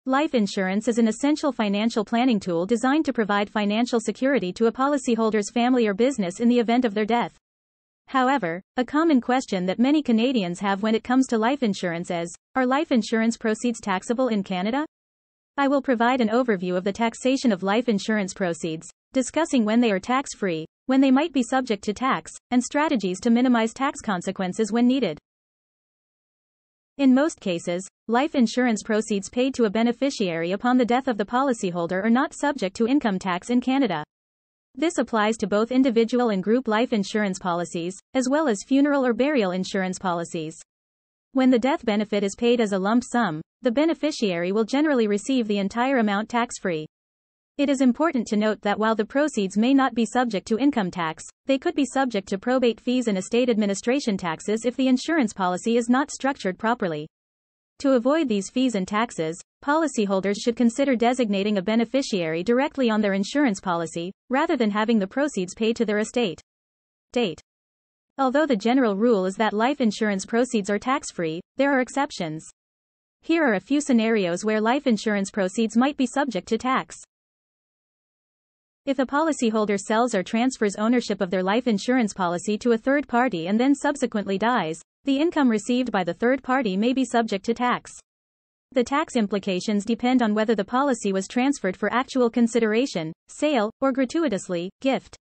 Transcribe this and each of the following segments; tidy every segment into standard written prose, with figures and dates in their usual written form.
Life insurance is an essential financial planning tool designed to provide financial security to a policyholder's family or business in the event of their death. However, a common question that many Canadians have when it comes to life insurance is, are life insurance proceeds taxable in Canada? I will provide an overview of the taxation of life insurance proceeds, discussing when they are tax-free, when they might be subject to tax, and strategies to minimize tax consequences when needed. In most cases, life insurance proceeds paid to a beneficiary upon the death of the policyholder are not subject to income tax in Canada. This applies to both individual and group life insurance policies, as well as funeral or burial insurance policies. When the death benefit is paid as a lump sum, the beneficiary will generally receive the entire amount tax-free. It is important to note that while the proceeds may not be subject to income tax, they could be subject to probate fees and estate administration taxes if the insurance policy is not structured properly. To avoid these fees and taxes, policyholders should consider designating a beneficiary directly on their insurance policy, rather than having the proceeds paid to their estate. Although the general rule is that life insurance proceeds are tax-free, there are exceptions. Here are a few scenarios where life insurance proceeds might be subject to tax. If a policyholder sells or transfers ownership of their life insurance policy to a third party and then subsequently dies, the income received by the third party may be subject to tax. The tax implications depend on whether the policy was transferred for actual consideration, sale, or gratuitously, gift.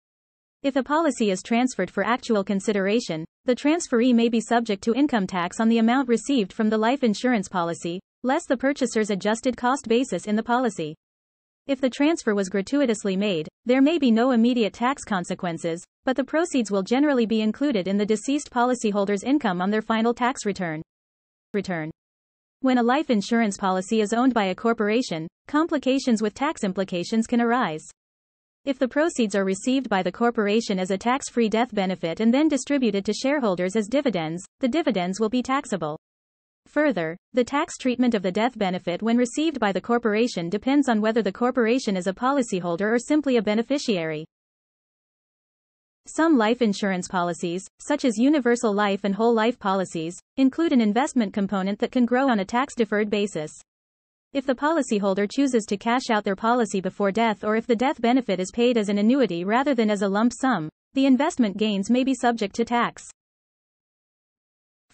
If a policy is transferred for actual consideration, the transferee may be subject to income tax on the amount received from the life insurance policy, less the purchaser's adjusted cost basis in the policy. If the transfer was gratuitously made, there may be no immediate tax consequences, but the proceeds will generally be included in the deceased policyholder's income on their final tax return. When a life insurance policy is owned by a corporation, complications with tax implications can arise. If the proceeds are received by the corporation as a tax-free death benefit and then distributed to shareholders as dividends, the dividends will be taxable. Further, the tax treatment of the death benefit when received by the corporation depends on whether the corporation is a policyholder or simply a beneficiary. Some life insurance policies, such as universal life and whole life policies, include an investment component that can grow on a tax-deferred basis. If the policyholder chooses to cash out their policy before death, or if the death benefit is paid as an annuity rather than as a lump sum, the investment gains may be subject to tax.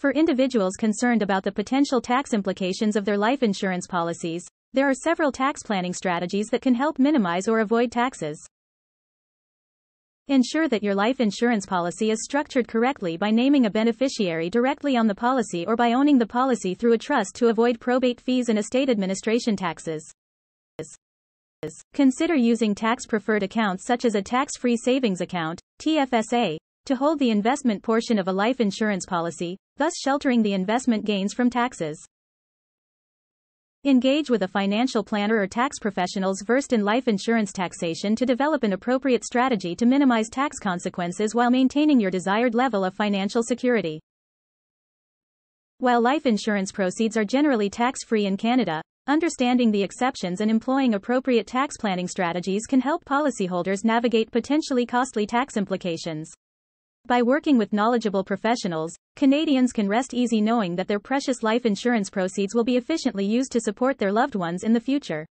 For individuals concerned about the potential tax implications of their life insurance policies, there are several tax planning strategies that can help minimize or avoid taxes. Ensure that your life insurance policy is structured correctly by naming a beneficiary directly on the policy or by owning the policy through a trust to avoid probate fees and estate administration taxes. Consider using tax-preferred accounts such as a tax-free savings account, TFSA, to hold the investment portion of a life insurance policy, thus sheltering the investment gains from taxes. Engage with a financial planner or tax professionals versed in life insurance taxation to develop an appropriate strategy to minimize tax consequences while maintaining your desired level of financial security. While life insurance proceeds are generally tax-free in Canada, understanding the exceptions and employing appropriate tax planning strategies can help policyholders navigate potentially costly tax implications. By working with knowledgeable professionals, Canadians can rest easy knowing that their precious life insurance proceeds will be efficiently used to support their loved ones in the future.